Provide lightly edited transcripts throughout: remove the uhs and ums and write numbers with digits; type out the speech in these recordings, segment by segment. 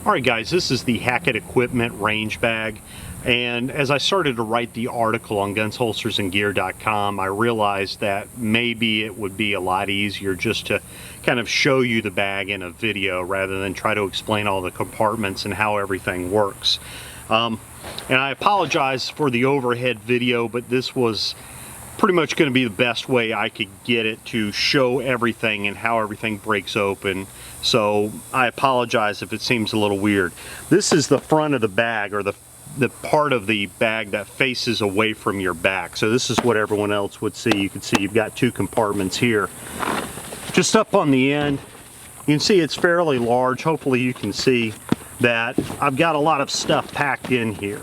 Alright guys, this is the Hackett equipment range bag, and as I started to write the article on gunsholstersandgear.com, I realized that maybe it would be a lot easier just to kind of show you the bag in a video rather than try to explain all the compartments and how everything works. And I apologize for the overhead video, but this was pretty much going to be the best way I could get it to show everything and how everything breaks open. So I apologize if it seems a little weird. This is the front of the bag, or the part of the bag that faces away from your back. So this is what everyone else would see. You can see you've got two compartments here. Just up on the end, you can see it's fairly large. Hopefully you can see that I've got a lot of stuff packed in here.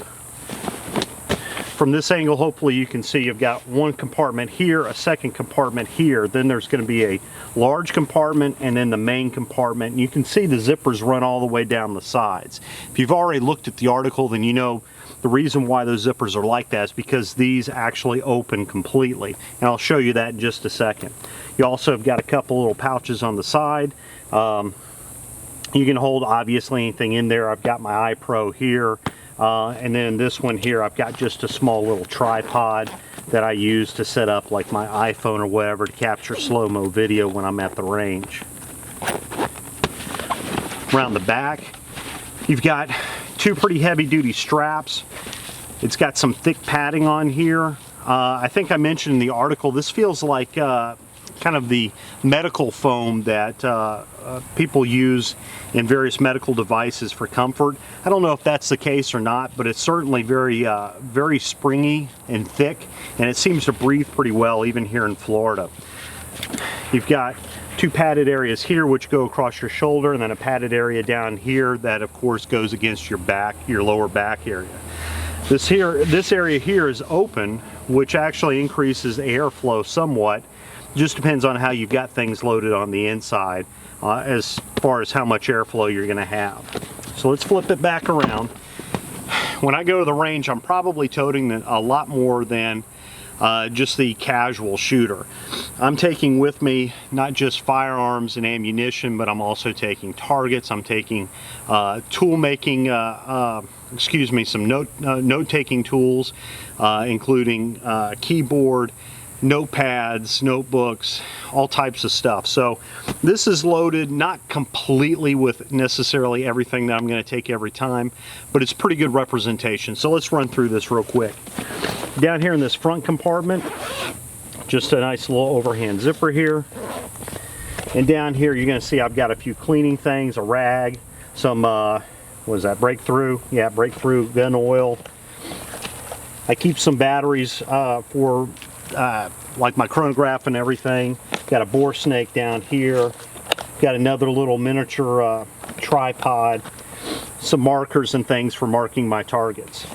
From this angle, hopefully you can see you've got one compartment here, a second compartment here, then there's going to be a large compartment and then the main compartment. And you can see the zippers run all the way down the sides. If you've already looked at the article, then you know the reason why those zippers are like that is because these actually open completely. And I'll show you that in just a second. You also have got a couple little pouches on the side. You can hold obviously anything in there. I've got my iPro here. And then this one here, I've got just a small little tripod that I use to set up like my iPhone or whatever to capture slow-mo video when I'm at the range. Around the back, you've got two pretty heavy-duty straps. It's got some thick padding on here. I think I mentioned in the article, this feels like kind of the medical foam that people use in various medical devices for comfort. I don't know if that's the case or not, but it's certainly very springy and thick, and it seems to breathe pretty well even here in Florida. You've got two padded areas here which go across your shoulder, and then a padded area down here that of course goes against your back, your lower back area. This area here is open, which actually increases the airflow somewhat. Just depends on how you've got things loaded on the inside as far as how much airflow you're going to have. So let's flip it back around. When I go to the range, I'm probably toting a lot more than just the casual shooter. I'm taking with me not just firearms and ammunition, but I'm also taking targets. I'm taking tool making, some note-taking tools, including keyboard, notepads, notebooks, all types of stuff. So this is loaded not completely with necessarily everything that I'm going to take every time, but it's pretty good representation. So let's run through this real quick. Down here in this front compartment, just a nice little overhand zipper here. And down here you're going to see I've got a few cleaning things, a rag, some, what is that, breakthrough? Yeah, breakthrough gun oil. I keep some batteries for like my chronograph and everything. Got a bore snake down here. Got another little miniature tripod. Some markers and things for marking my targets.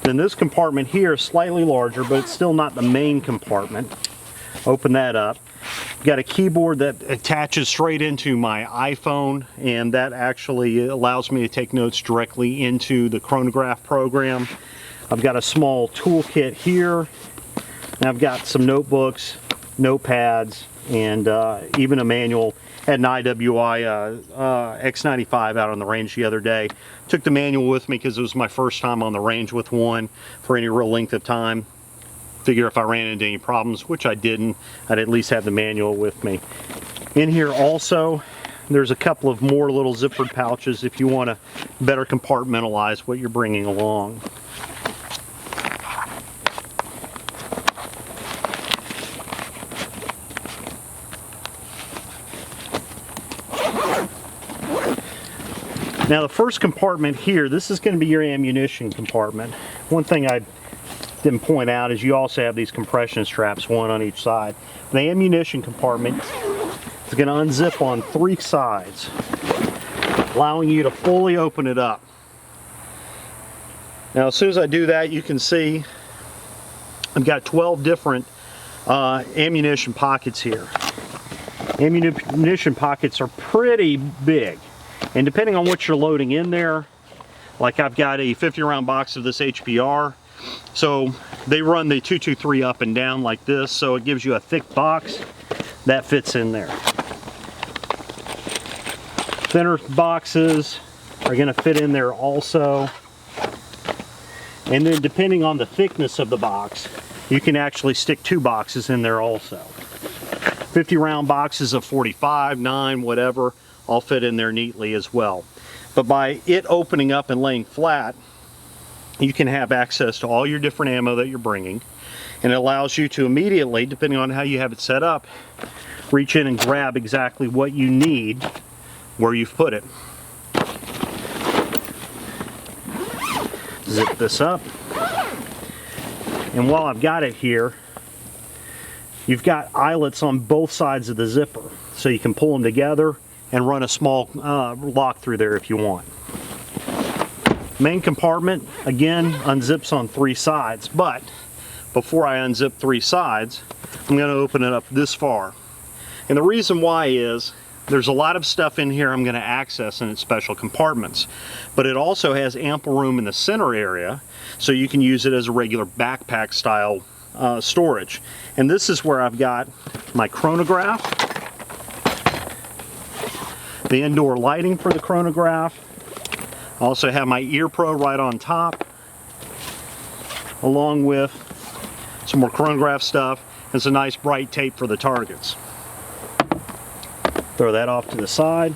Then this compartment here is slightly larger, but it's still not the main compartment. Open that up. Got a keyboard that attaches straight into my iPhone, and that actually allows me to take notes directly into the chronograph program. I've got a small toolkit here, and I've got some notebooks, notepads, and even a manual. Had an IWI X95 out on the range the other day. Took the manual with me because it was my first time on the range with one for any real length of time. Figure if I ran into any problems, which I didn't, I'd at least have the manual with me. In here also, there's a couple of more little zippered pouches if you want to better compartmentalize what you're bringing along. Now the first compartment here, this is going to be your ammunition compartment. One thing I didn't point out is you also have these compression straps, one on each side. The ammunition compartment is going to unzip on three sides, allowing you to fully open it up. Now as soon as I do that, you can see I've got 12 different ammunition pockets here. Ammunition pockets are pretty big, and depending on what you're loading in there, like I've got a 50 round box of this HBR. So they run the 223 up and down like this, so it gives you a thick box that fits in there. Thinner boxes are going to fit in there also. And then depending on the thickness of the box, you can actually stick 2 boxes in there also. 50 round boxes of 45, 9, whatever, all fit in there neatly as well. But by it opening up and laying flat, you can have access to all your different ammo that you're bringing, and it allows you to immediately, depending on how you have it set up, reach in and grab exactly what you need where you've put it. Zip this up, and while I've got it here, you've got eyelets on both sides of the zipper, so you can pull them together and run a small lock through there if you want. Main compartment, again, unzips on 3 sides, but before I unzip 3 sides, I'm going to open it up this far. And the reason why is there's a lot of stuff in here I'm going to access in its special compartments, but it also has ample room in the center area, so you can use it as a regular backpack style storage. And this is where I've got my chronograph, the indoor lighting for the chronograph. I also have my ear pro right on top, along with some more chronograph stuff and some nice bright tape for the targets. Throw that off to the side.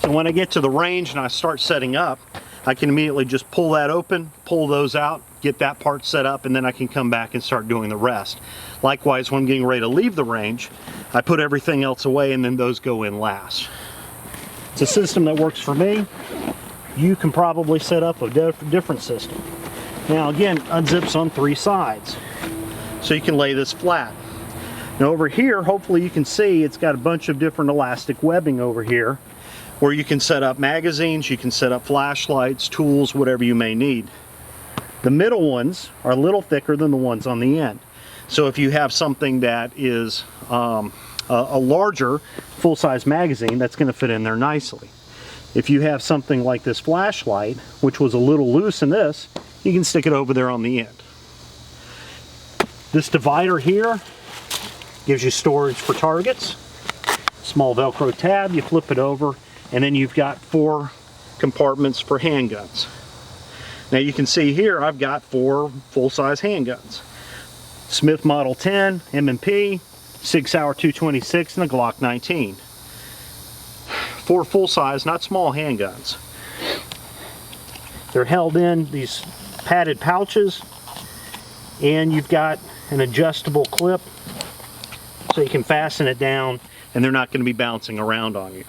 So when I get to the range and I start setting up, I can immediately just pull that open, pull those out, get that part set up, and then I can come back and start doing the rest. Likewise, when I'm getting ready to leave the range, I put everything else away and then those go in last. It's a system that works for me. You can probably set up a different system. Now again, unzips on 3 sides, so you can lay this flat. Now over here, hopefully you can see it's got a bunch of different elastic webbing over here where you can set up magazines, you can set up flashlights, tools, whatever you may need. The middle ones are a little thicker than the ones on the end. So if you have something that is a larger full-size magazine, that's going to fit in there nicely. If you have something like this flashlight, which was a little loose in this, you can stick it over there on the end. This divider here gives you storage for targets. Small Velcro tab, you flip it over, and then you've got 4 compartments for handguns. Now you can see here I've got 4 full-size handguns. Smith Model 10, M&P, Sig Sauer 226, and a Glock 19. 4 full-size, not small handguns. They're held in these padded pouches, and you've got an adjustable clip so you can fasten it down and they're not going to be bouncing around on you.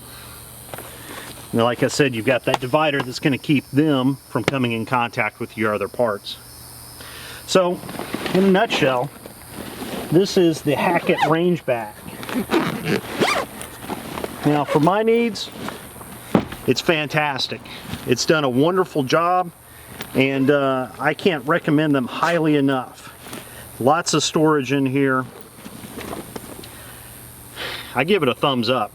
Now, like I said, you've got that divider that's going to keep them from coming in contact with your other parts. So, in a nutshell, this is the Hackett range bag. Now, for my needs, it's fantastic. It's done a wonderful job, and I can't recommend them highly enough. Lots of storage in here. I give it a thumbs up.